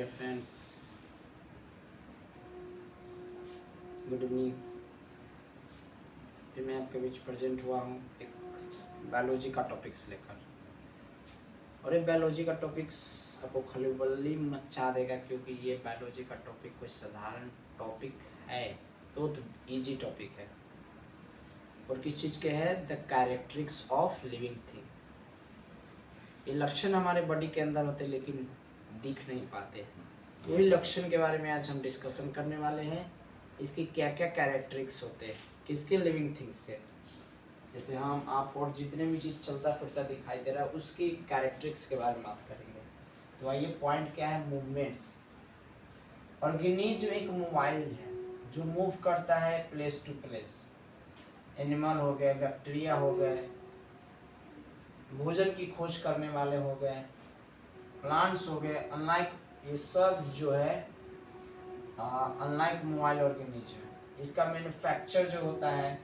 Dear friends, good evening. फिर मैं आपके बीच प्रेजेंट हुआ हूँ एक बायोलॉजी का टॉपिक्स लेकर। और ये बायोलॉजी का टॉपिक्स आपको खलबली मचा देगा, क्योंकि ये बायोलॉजी का टॉपिक कोई साधारण टॉपिक है, तो इजी टॉपिक है। और किस चीज़ के है? The characteristics of living thing. ये लक्षण हमारे बॉडी के अंदर होते हैं लेकिन दिख नहीं पाते। तो वही लक्षण के बारे में आज हम डिस्कशन करने वाले हैं। इसकी क्या क्या कैरेक्टरिस्टिक्स होते हैं, किसके? लिविंग थिंग्स के। जैसे हम आप और जितने भी चीज़ चलता फिरता दिखाई दे रहा है उसकी कैरेक्टरिस्टिक्स के बारे में बात करेंगे। तो आइए, पॉइंट क्या है? मूवमेंट्स। ऑर्गेनिज्म एक मोबाइल है जो मूव करता है प्लेस टू प्लेस। एनिमल हो गए, बैक्टीरिया हो गए, भोजन की खोज करने वाले हो गए, प्लांट्स हो गए। अनलाइक ये सब जो है अनलाइक मोबाइल ऑर्गेनिज्म है। इसका मैन्युफैक्चर जो होता है,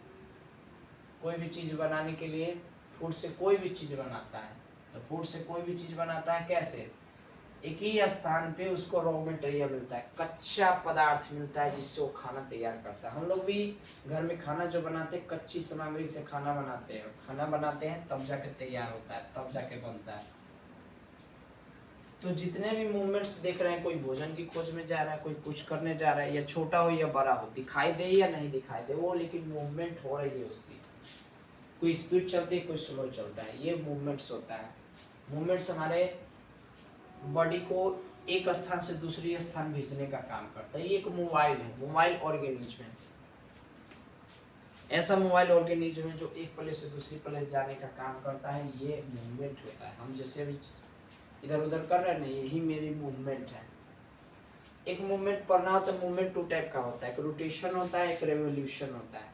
कोई भी चीज़ बनाने के लिए फूड से कोई भी चीज़ बनाता है। तो फूड से कोई भी चीज़ बनाता है कैसे? एक ही स्थान पे उसको रॉ मटेरियल मिलता है, कच्चा पदार्थ मिलता है जिससे वो खाना तैयार करता है। हम लोग भी घर में खाना जो बनाते हैं कच्ची सामग्री से खाना बनाते हैं। खाना बनाते हैं तब जाके तैयार होता है, तब जाके बनता है। तो जितने भी मूवमेंट्स देख रहे हैं, कोई भोजन की खोज में जा रहा है, कोई कुछ करने जा रहा है, या छोटा हो या बड़ा हो, दिखाई दे या नहीं दिखाई दे वो, लेकिन मूवमेंट हो रही है उसकी। कोई स्पीड चलती है, कोई स्लो चलता है, ये मूवमेंट्स होता है। मूवमेंट्स हमारे बॉडी को एक स्थान से दूसरी स्थान भेजने का काम करता है। ये एक मोबाइल है, मोबाइल ऑर्गेनिज्म है। ऐसा मोबाइल ऑर्गेनिज्म है जो एक प्लेस से दूसरी प्लेस जाने का काम करता है। ये मूवमेंट होता है। हम जैसे अभी इधर उधर कर रहे हैं ना, यही मेरी मूवमेंट है। एक मूवमेंट पढ़ना हो तो मूवमेंट टू टाइप का होता है, एक रोटेशन होता है, एक रेवोल्यूशन होता है।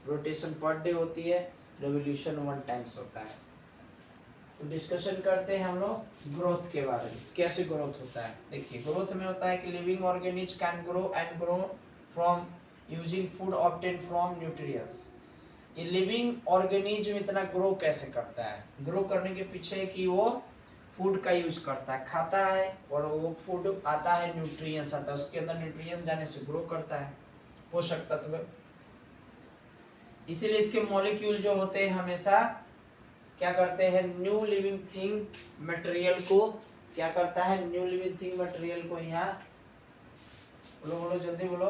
रोटेशन पर डे होती है, रेवोल्यूशन 1 टाइम्स होता है। तो डिस्कशन करते हैं हम लोग ग्रोथ के बारे में, कैसे ग्रोथ होता है। देखिए, ग्रोथ में होता है कि living organism can grow and grow from using food obtain from nutrients. ये लिविंग ऑर्गेनिज्म इतना ग्रो कैसे करता है? ग्रो करने के पीछे कि वो फूड का यूज करता है, खाता है, और वो फूड आता है, न्यूट्रिएंट्स आता है, उसके अंदर न्यूट्रिएंट्स जाने से ग्रो करता है, पोषक तत्व। इसीलिए इसके मॉलिक्यूल जो होते हैं हमेशा क्या करते हैं? न्यू लिविंग थिंग मटेरियल को क्या करता है? न्यू लिविंग थिंग मटेरियल को यहाँ बोलो बोलो जल्दी बोलो,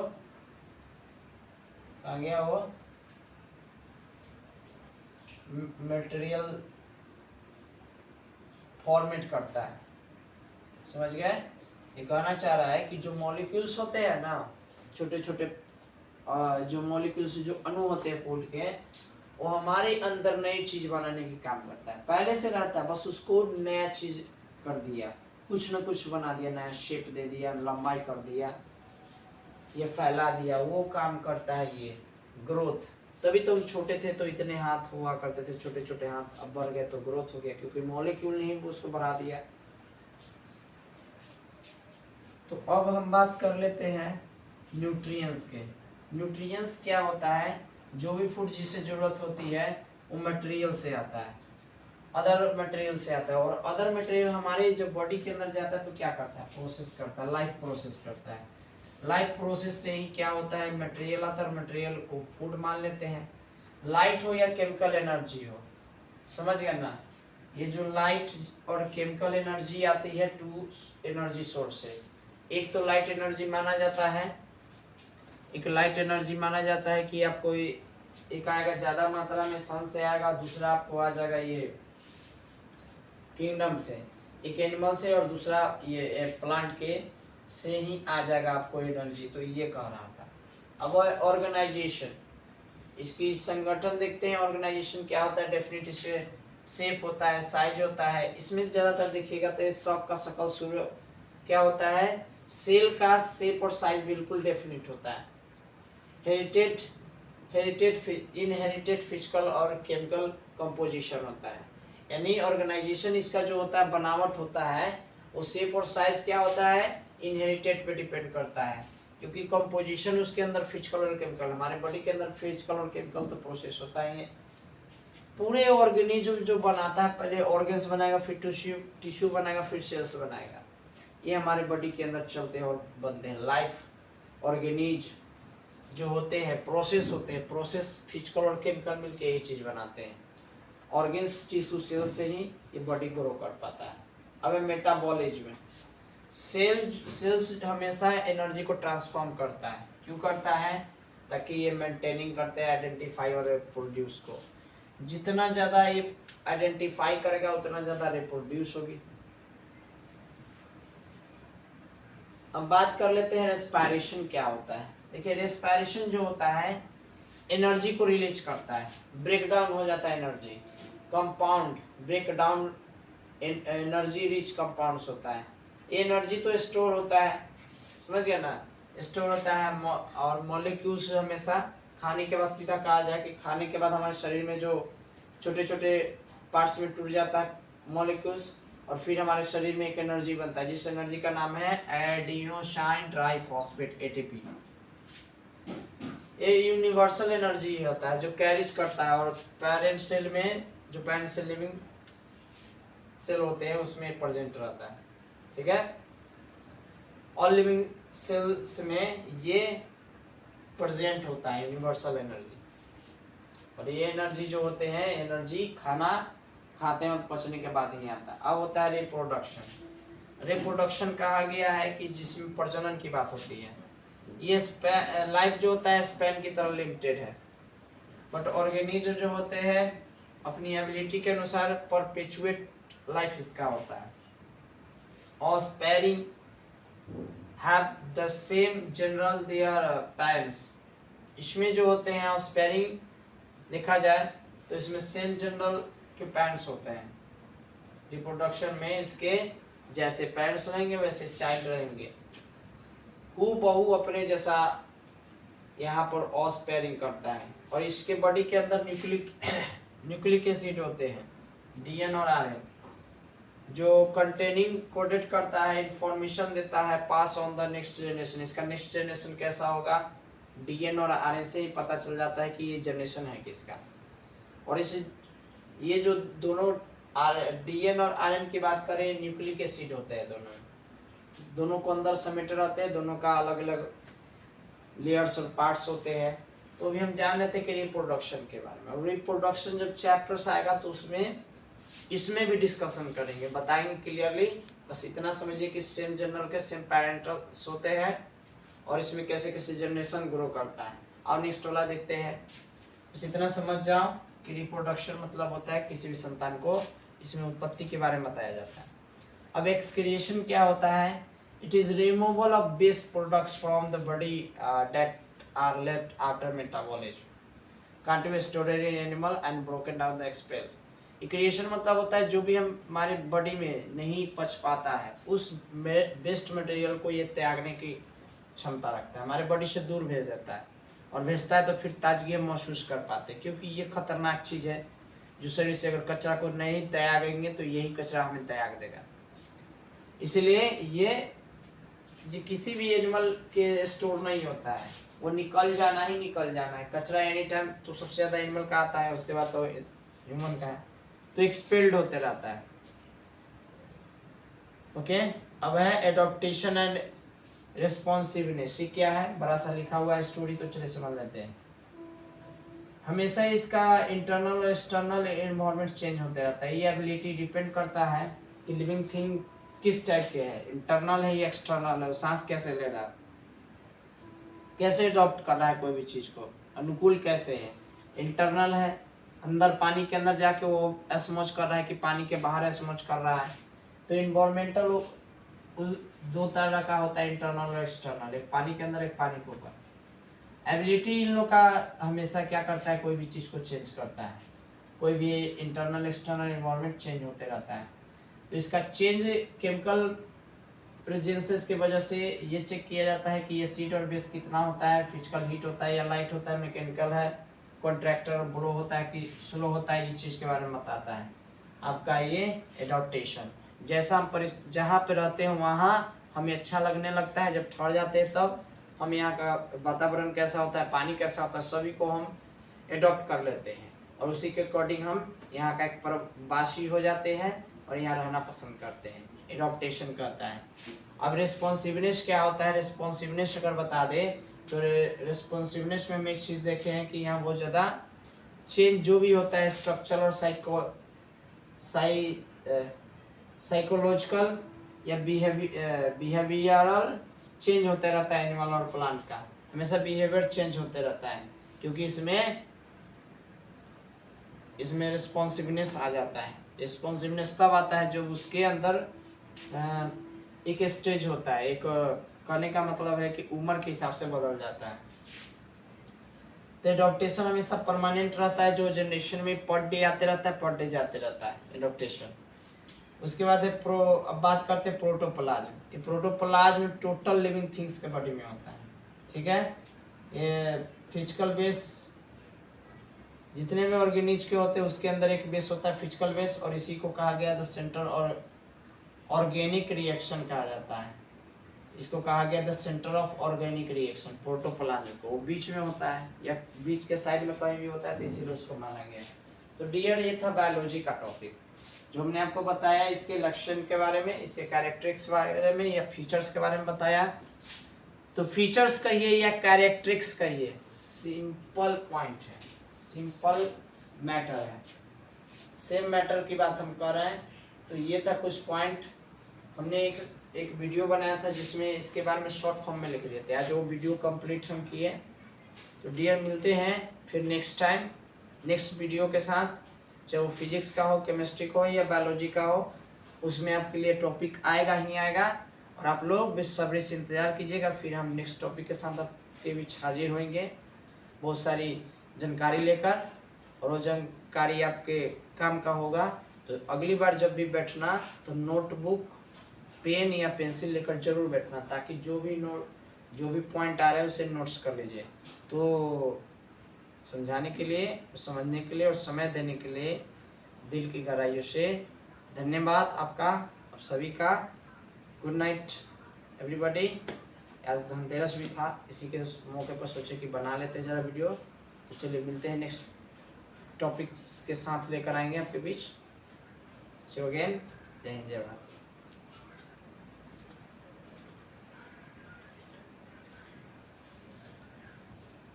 कहाँ गया वो मटेरियल? फॉर्मेट करता है। समझ गए? ये कहना चाह रहा है कि जो मॉलिक्यूल्स होते हैं ना, छोटे छोटे जो मॉलिक्यूल्स, जो अणु होते हैं फूड के, वो हमारे अंदर नई चीज बनाने की काम करता है। पहले से रहता है, बस उसको नया चीज कर दिया, कुछ न कुछ बना दिया, नया शेप दे दिया, लंबाई कर दिया, ये फैला दिया, वो काम करता है ये ग्रोथ। तभी तो हम छोटे थे तो इतने हाथ हुआ करते थे, छोटे छोटे हाथ, अब बढ़ गए तो ग्रोथ हो गया, क्योंकि मॉलिक्यूल ने ही उसको बढ़ा दिया। तो अब हम बात कर लेते हैं न्यूट्रिएंट्स के। न्यूट्रिएंट्स क्या होता है? जो भी फूड जिससे जरूरत होती है वो मटेरियल से आता है, अदर मटेरियल से आता है। और अदर मटेरियल हमारे जब बॉडी के अंदर जाता है तो क्या करता है? प्रोसेस करता है, लाइफ प्रोसेस करता है। लाइफ प्रोसेस से ही क्या होता है? मटेरियल आता है, मटेरियल को फूड मान लेते हैं। लाइट हो या केमिकल एनर्जी हो, समझ गए ना? ये जो लाइट और केमिकल एनर्जी आती है टू एनर्जी सोर्स से। एक तो लाइट एनर्जी माना जाता है, एक लाइट एनर्जी माना जाता है कि आपको एक आएगा ज्यादा मात्रा में सन से आएगा, दूसरा आपको आ जाएगा ये किंगडम से, एक एनिमल से, और दूसरा ये प्लांट के से ही आ जाएगा आपको एनर्जी। तो ये कह रहा था। अब ऑर्गेनाइजेशन, इसकी संगठन देखते हैं। ऑर्गेनाइजेशन क्या होता है? डेफिनेट इसमें शेप होता है, साइज होता है। इसमें ज्यादातर देखिएगा तो सब का शकल सूर्य क्या होता है? सेल का शेप और साइज बिल्कुल डेफिनेट होता है। इनहेरिटेड फिजिकल और केमिकल कंपोजिशन होता है। यानी ऑर्गेनाइजेशन इसका जो होता है, बनावट होता है, वो शेप और साइज क्या होता है? इनहेरिटेड पे डिपेंड करता है, क्योंकि कंपोजिशन उसके अंदर फिजिकल और केमिकल। हमारे बॉडी के अंदर फिजिकल और केमिकल तो प्रोसेस होता है। पूरे ऑर्गेनिज्म जो बनाता है, पहले ऑर्गन्स बनाएगा, फिर टिश्यू बनाएगा, फिर सेल्स बनाएगा। ये हमारे बॉडी के अंदर चलते हैं और बनते हैं। लाइफ ऑर्गेनिज जो होते हैं, प्रोसेस होते हैं, प्रोसेस फिजिकल और केमिकल मिलके ये चीज़ बनाते हैं। ऑर्गेन्स, टिश्यू, सेल से ही ये बॉडी ग्रो कर पाता है। अब मेटाबॉलिज्म, सेल्स हमेशा एनर्जी को ट्रांसफॉर्म करता है। क्यों करता है? ताकि ये मेंटेनिंग करते हैं आइडेंटिफाई और रिप्रोड्यूस को। जितना ज़्यादा ये आइडेंटिफाई करेगा उतना ज़्यादा रिप्रोड्यूस होगी। अब बात कर लेते हैं रेस्पिरेशन क्या होता है। देखिए रेस्पिरेशन जो होता है एनर्जी को रिलीज करता है, ब्रेक डाउन हो जाता है energy. Compound break down energy rich compounds होता है। ये एनर्जी तो स्टोर होता है, समझ गया ना, स्टोर होता है। और मॉलिक्यूल्स हमेशा खाने के बाद, सीधा कहा जाए कि खाने के बाद हमारे शरीर में जो छोटे छोटे पार्ट्स में टूट जाता है मॉलिक्यूल्स, और फिर हमारे शरीर में एक एनर्जी बनता है जिस एनर्जी का नाम है एडिनोसाइन ट्राइफॉस्फेट एटीपी। ये यूनिवर्सल एनर्जी होता है जो कैरीज करता है, और पेरेंट सेल में, जो पेरेंट सेल लिविंग सेल होते हैं उसमें प्रेजेंट रहता है। ठीक है, ऑल लिविंग सेल्स में ये प्रेजेंट होता है यूनिवर्सल एनर्जी। और ये एनर्जी जो होते हैं, एनर्जी खाना खाते हैं और पचने के बाद ही आता है। अब होता है रिप्रोडक्शन। रिप्रोडक्शन कहा गया है कि जिसमें प्रजनन की बात होती है। ये लाइफ जो होता है स्पैन की तरह लिमिटेड है, बट ऑर्गेनिज्म जो होते हैं अपनी एबिलिटी के अनुसार परपेचुएट लाइफ इसका होता है। Offspring have the same general their parents. इसमें जो होते हैं ऑस्पेरिंग देखा जाए तो इसमें सेम जनरल के पेरेंट्स होते हैं। रिप्रोडक्शन में इसके जैसे पेरेंट्स रहेंगे वैसे चाइल्ड रहेंगे, हूबहू अपने जैसा यहाँ पर ऑस्पेरिंग करता है। और इसके बॉडी के अंदर न्यूक्लिक एसिड होते हैं, डीएन और आरएन, जो कंटेनिंग कोडेड करता है, इंफॉर्मेशन देता है, pass on the next generation. इसका नेक्स्ट जनरेशन कैसा होगा, डीएन और आरएन से ही पता चल जाता है कि ये जनरेशन है किसका। और इस ये जो दोनों डीएन और आरएन की बात करें, न्यूक्लिक एसिड होते हैं, दोनों को अंदर समेटे रहते हैं, दोनों का अलग अलग लेयर्स और पार्ट्स होते हैं। तो अभी हम जान लेते हैं कि रिप्रोडक्शन के बारे में। और रिप्रोडक्शन जब चैप्टर्स आएगा तो उसमें इसमें भी डिस्कशन करेंगे, बताएंगे क्लियरली। बस इतना समझिए कि सेम जनरल के सेम पेरेंट्स होते हैं और इसमें कैसे कैसे जनरेशन ग्रो करता है। और नेक्स्ट वाला देखते हैं। बस इतना समझ जाओ कि रिप्रोडक्शन मतलब होता है किसी भी संतान को, इसमें उत्पत्ति के बारे में बताया जाता है। अब एक्सक्रिएशन क्या होता है, it is removal of waste products from the body that are left after metabolism can't be stored in animal and broken down the expel. Creation मतलब होता है जो भी हम हमारे बॉडी में नहीं पच पाता है उस वेस्ट मटेरियल को ये त्यागने की क्षमता रखता है, हमारे बॉडी से दूर भेज देता है। और भेजता है तो फिर ताजगी हम महसूस कर पाते हैं, क्योंकि ये खतरनाक चीज़ है जो शरीर से अगर कचरा को नहीं त्यागेंगे तो यही कचरा हमें त्याग देगा। इसलिए ये किसी भी एनिमल के स्टोर नहीं होता है, वो निकल जाना ही निकल जाना है। कचरा एनी टाइम तो सबसे ज़्यादा एनिमल का आता है, उसके बाद तो ह्यूमन का है, तो एक्सपेल्ड होते रहता है। ओके, अब है एडॉप्टेशन एंड रिस्पॉन्सिवनेस। ये क्या है, बड़ा सा लिखा हुआ है स्टोरी, तो चलिए समझ लेते हैं। हमेशा इसका इंटरनल और एक्सटर्नल एनवायरनमेंट चेंज होते रहता है। ये एबिलिटी डिपेंड करता है कि लिविंग थिंग किस टाइप के है, इंटरनल है या एक्सटर्नल है, सांस कैसे ले रहा है, कैसे अडॉप्ट कर रहा है कोई भी चीज़ को, अनुकूल कैसे है। इंटरनल है, अंदर पानी के अंदर जाके वो एस्मोच कर रहा है कि पानी के बाहर एस्मोच कर रहा है। तो इन्वायरमेंटल दो तरह का होता है, इंटरनल और एक्सटर्नल, एक पानी के अंदर एक पानी के ऊपर। एबिलिटी इन लोग का हमेशा क्या करता है, कोई भी चीज़ को चेंज करता है, कोई भी इंटरनल एक्सटर्नल इन्वायरमेंट चेंज होते रहता है। तो इसका चेंज केमिकल प्रेजेंसेस की वजह से ये चेक किया जाता है कि ये सीट और बेस कितना होता है, फिजिकल हीट होता है या लाइट होता है, मैकेनिकल है, कॉन्ट्रैक्टर ब्रो होता है कि स्लो होता है, इस चीज़ के बारे में बताता है आपका ये एडॉप्टेशन। जैसा हम जहाँ पे रहते हैं वहाँ हमें अच्छा लगने लगता है, जब ठहर जाते हैं तब हम यहाँ का वातावरण कैसा होता है, पानी कैसा होता है, सभी को हम एडॉप्ट कर लेते हैं और उसी के अकॉर्डिंग हम यहाँ का एक प्रवासी हो जाते हैं और यहाँ रहना पसंद करते हैं। एडॉप्टेशन कहता है। अब रिस्पॉन्सिवनेस क्या होता है, रिस्पॉन्सिवनेस अगर बता दे तो रिस्पॉन्सिवनेस में हम एक चीज़ देखे हैं कि यहाँ बहुत ज़्यादा चेंज जो भी होता है स्ट्रक्चरल और साइकोलॉजिकल या बिहेवियरल चेंज होते रहता है एनिमल और प्लांट का, हमेशा बिहेवियर चेंज होते रहता है, क्योंकि इसमें रिस्पॉन्सिवनेस आ जाता है। रिस्पॉन्सिवनेस तब आता है जब उसके अंदर एक स्टेज होता है, एक कहने का मतलब है कि उम्र के हिसाब से बदल जाता है। तो एडॉप्टेशन हमेशा परमानेंट रहता है, जो जनरेशन में पर डे आते रहता है, पर डे जाते रहता है एडॉप्टेशन। उसके बाद है अब बात करते हैं प्रोटोप्लाज्म। ये प्रोटोप्लाज्म टोटल लिविंग थिंग्स के बॉडी में होता है, ठीक है। ये फिजिकल बेस जितने में ऑर्गेनिज के होते हैं उसके अंदर एक बेस होता है फिजिकल बेस, और इसी को कहा गया द सेंटर और ऑर्गेनिक रिएक्शन कहा जाता है। इसको कहा गया the centre of organic reaction protoplasm को। वो बीच में होता है या बीच के साइड में कहीं भी होता है, तो इसीलिए उसको माना गया है। तो डियर ये था बायोलॉजी का टॉपिक जो हमने आपको बताया, इसके लक्षण के बारे में, इसके कैरेक्टरिस्टिक्स बारे में या फीचर्स के बारे में बताया। तो फीचर्स कहिए या कैरेक्टरिस्टिक्स कहिए, सिंपल पॉइंट है, सिंपल मैटर है, सेम मैटर की बात हम कर रहे हैं। तो ये था कुछ पॉइंट। हमने एक वीडियो बनाया था जिसमें इसके बारे में शॉर्ट फॉर्म में लिख दिए थे, आज वो वीडियो कंप्लीट हम किए। तो डियर मिलते हैं फिर नेक्स्ट टाइम नेक्स्ट वीडियो के साथ, चाहे वो फिजिक्स का हो, केमिस्ट्री का हो या बायोलॉजी का हो, उसमें आपके लिए टॉपिक आएगा ही आएगा, और आप लोग बेसब्री से इंतज़ार कीजिएगा। फिर हम नेक्स्ट टॉपिक के साथ आपके बीच हाजिर होंगे बहुत सारी जानकारी लेकर, और वो जानकारी आपके काम का होगा। तो अगली बार जब भी बैठना तो नोटबुक, पेन या पेंसिल लेकर जरूर बैठना, ताकि जो भी पॉइंट आ रहा है उसे नोट्स कर लीजिए। तो समझाने के लिए, समझने के लिए और समय देने के लिए दिल की गहराइयों से धन्यवाद आपका, आप सभी का। Good night everybody. आज धनतेरस भी था, इसी के मौके पर सोचे कि बना लेते ज़रा वीडियो। तो चलिए मिलते हैं नेक्स्ट टॉपिक्स के साथ लेकर आएंगे आपके बीच। सो अगेन, जय हिंद जय भारत।